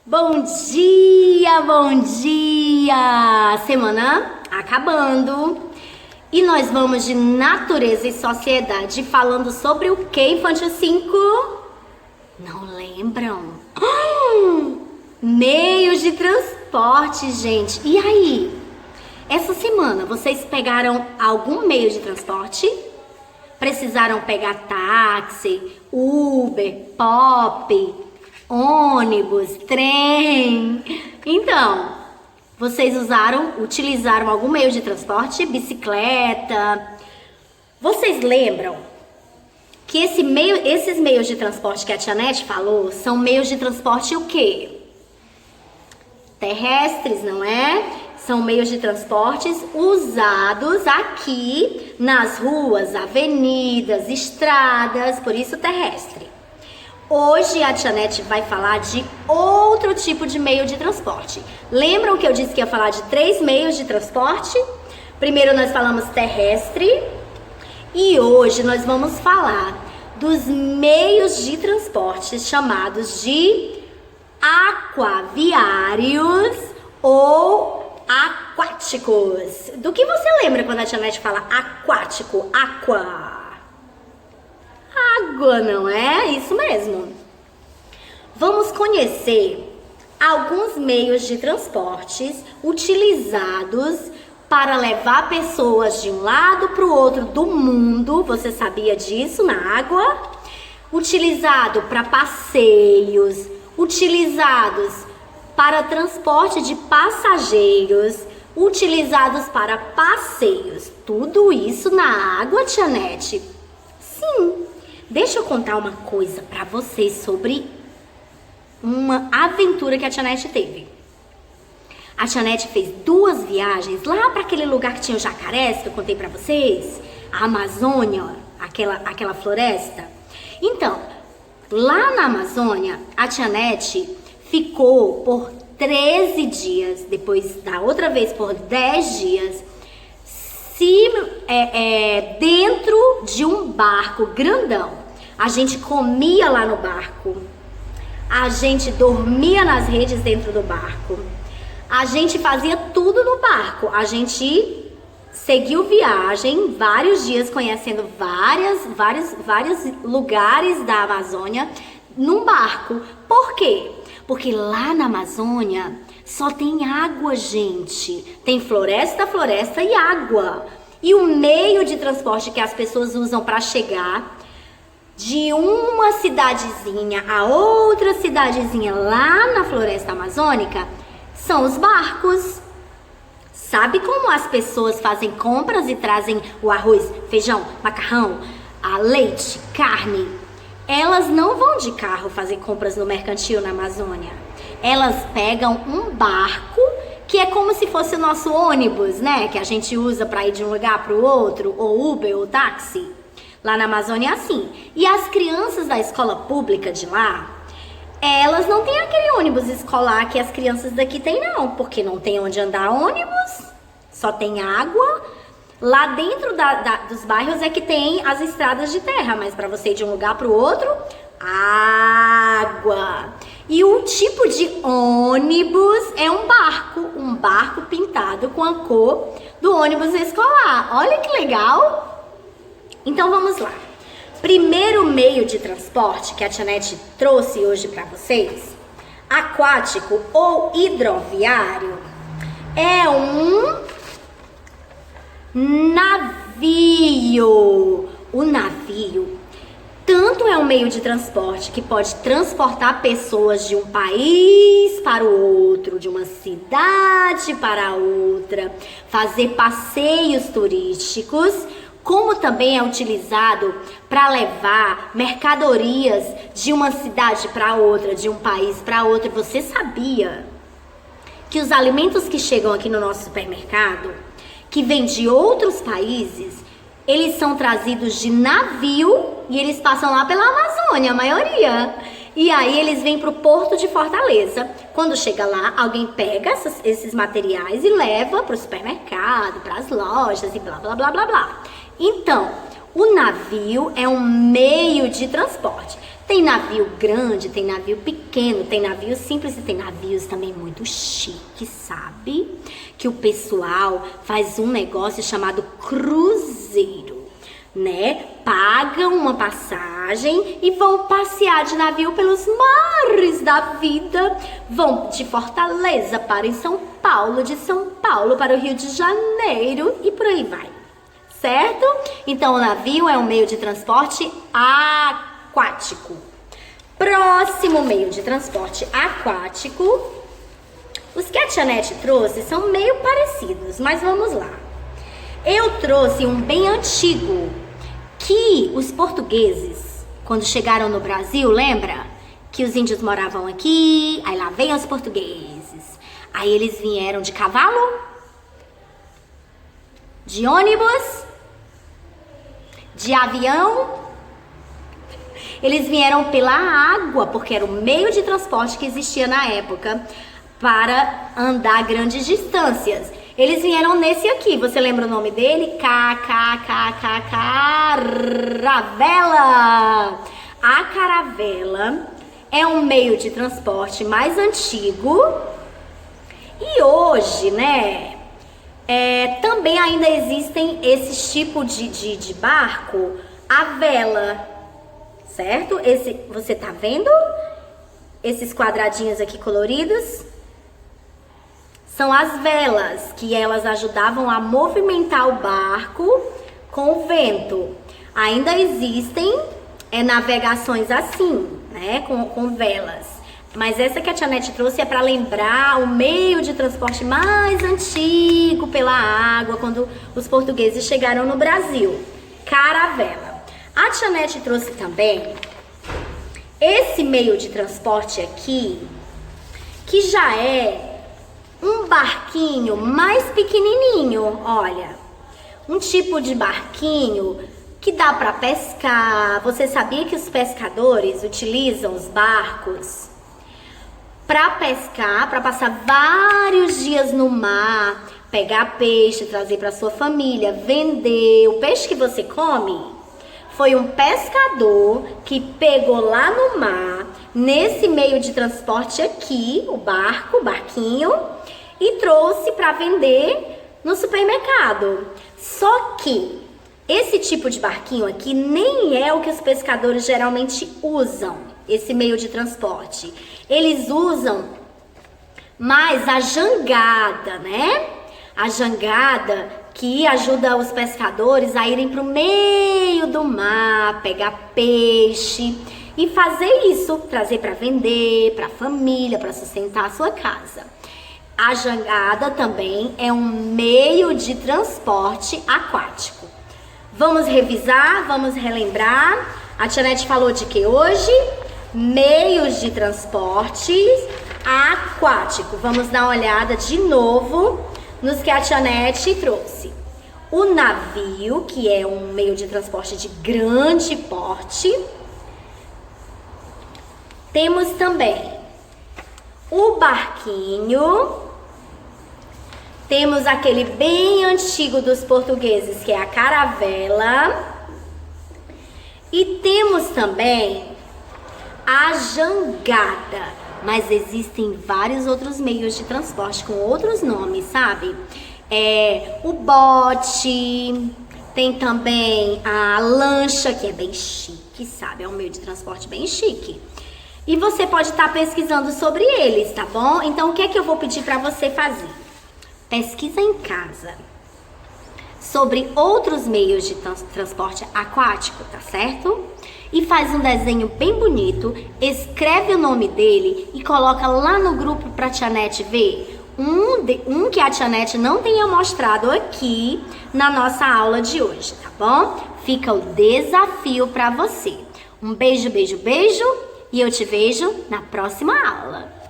Bom dia, bom dia! Semana acabando e nós vamos de natureza e sociedade falando sobre o que, Infantil 5? Não lembram? Meios de transporte, gente. E aí? Essa semana vocês pegaram algum meio de transporte? Precisaram pegar táxi, Uber, Pop, ônibus, trem? Então, vocês utilizaram algum meio de transporte? Bicicleta? Vocês lembram que esses meios de transporte que a Tia Nete falou são meios de transporte o quê? Terrestres, não é? São meios de transportes usados aqui nas ruas, avenidas, estradas, por isso terrestre. Hoje a Tia Nete vai falar de outro tipo de meio de transporte. Lembram que eu disse que ia falar de 3 meios de transporte? Primeiro nós falamos terrestre e hoje nós vamos falar dos meios de transporte chamados de aquaviários ou aquáticos. Do que você lembra quando a Tia Nete fala aquático? Água, não é? Isso mesmo. Vamos conhecer alguns meios de transportes utilizados para levar pessoas de um lado para o outro do mundo. Você sabia disso? Na água? Utilizado para passeios, utilizados para transporte de passageiros, utilizados para passeios. Tudo isso na água, Tia Nete? Sim. Deixa eu contar uma coisa pra vocês sobre uma aventura que a Tia Nete teve. A Tia Nete fez 2 viagens lá para aquele lugar que tinha os jacarés, que eu contei pra vocês, a Amazônia, aquela floresta. Então, lá na Amazônia, a Tia Nete ficou por 13 dias, depois da outra vez por 10 dias, dentro de um barco grandão. A gente comia lá no barco, a gente dormia nas redes dentro do barco, a gente fazia tudo no barco, a gente seguiu viagem vários dias conhecendo vários lugares da Amazônia num barco. Por quê? Porque lá na Amazônia só tem água, gente. Tem floresta e água. E o meio de transporte que as pessoas usam para chegar de uma cidadezinha a outra cidadezinha lá na floresta amazônica são os barcos. Sabe como as pessoas fazem compras e trazem o arroz, feijão, macarrão, a leite, carne? Elas não vão de carro fazer compras no mercantil na Amazônia. Elas pegam um barco que é como se fosse o nosso ônibus, né? Que a gente usa para ir de um lugar para o outro, ou Uber, ou táxi. Lá na Amazônia é assim. E as crianças da escola pública de lá, elas não têm aquele ônibus escolar que as crianças daqui têm, não. Porque não tem onde andar ônibus, só tem água. Lá dentro dos bairros é que tem as estradas de terra, mas para você ir de um lugar para o outro, água. E o tipo de ônibus é um barco pintado com a cor do ônibus escolar. Olha que legal! Então vamos lá. Primeiro meio de transporte que a Tia Nete trouxe hoje para vocês, aquático ou hidroviário, é um navio. O navio tanto é um meio de transporte que pode transportar pessoas de um país para o outro, de uma cidade para outra, fazer passeios turísticos, como também é utilizado para levar mercadorias de uma cidade para outra, de um país para outro. Você sabia que os alimentos que chegam aqui no nosso supermercado, que vêm de outros países, eles são trazidos de navio e eles passam lá pela Amazônia, a maioria. E aí eles vêm para o Porto de Fortaleza. Quando chega lá, alguém pega esses materiais e leva para o supermercado, para as lojas e blá, blá, blá, blá, blá. Então, O navio é um meio de transporte. Tem navio grande, tem navio pequeno, tem navio simples e tem navios também muito chiques, sabe? Que o pessoal faz um negócio chamado cruzeiro, né? Pagam uma passagem e vão passear de navio pelos mares da vida. Vão de Fortaleza para São Paulo, de São Paulo para o Rio de Janeiro e por aí vai. Certo? Então o navio é um meio de transporte aquático. Próximo meio de transporte aquático. Os que a Tia Nete trouxe são meio parecidos, mas vamos lá. Eu trouxe um bem antigo, que os portugueses, quando chegaram no Brasil, lembra? Que os índios moravam aqui, aí lá vem os portugueses. Aí eles vieram de cavalo, de ônibus, de avião. Eles vieram pela água, porque era o meio de transporte que existia na época para andar grandes distâncias. Eles vieram nesse aqui, você lembra o nome dele? Caravela. A caravela é um meio de transporte mais antigo e hoje, né, também ainda existem esses tipos de barco a vela, certo? Você tá vendo? Esses quadradinhos aqui coloridos são as velas, que elas ajudavam a movimentar o barco com o vento. Ainda existem navegações assim, né, com velas. Mas essa que a Tia Nete trouxe é para lembrar o meio de transporte mais antigo pela água, quando os portugueses chegaram no Brasil. Caravela. A Tia Nete trouxe também esse meio de transporte aqui, que já é um barquinho mais pequenininho, olha. Um tipo de barquinho que dá para pescar. Você sabia que os pescadores utilizam os barcos para pescar, para passar vários dias no mar, pegar peixe, trazer para sua família, vender? O peixe que você come foi um pescador que pegou lá no mar, nesse meio de transporte aqui, o barquinho, e trouxe para vender no supermercado. Só que esse tipo de barquinho aqui nem é o que os pescadores geralmente usam, esse meio de transporte. Eles usam mais a jangada, né? A jangada que ajuda os pescadores a irem para o meio do mar, pegar peixe e fazer isso, trazer para vender, para a família, para sustentar a sua casa. A jangada também é um meio de transporte aquático. Vamos revisar, vamos relembrar. A Tia Nete falou de que hoje? Meios de transporte aquático. Vamos dar uma olhada de novo nos que a Tia Nete trouxe. O navio, que é um meio de transporte de grande porte. Temos também o barquinho. Temos aquele bem antigo dos portugueses, que é a caravela. E temos também a jangada. Mas existem vários outros meios de transporte com outros nomes, sabe? O bote, tem também a lancha, que é bem chique, sabe? É um meio de transporte bem chique. E você pode estar pesquisando sobre eles, tá bom? Então, o que é que eu vou pedir para você fazer? Pesquisa em casa sobre outros meios de transporte aquático, tá certo? E faz um desenho bem bonito, escreve o nome dele e coloca lá no grupo pra Tia Nete ver. Um que a Tia Nete não tenha mostrado aqui na nossa aula de hoje, tá bom? Fica o desafio pra você. Um beijo, beijo, beijo e eu te vejo na próxima aula.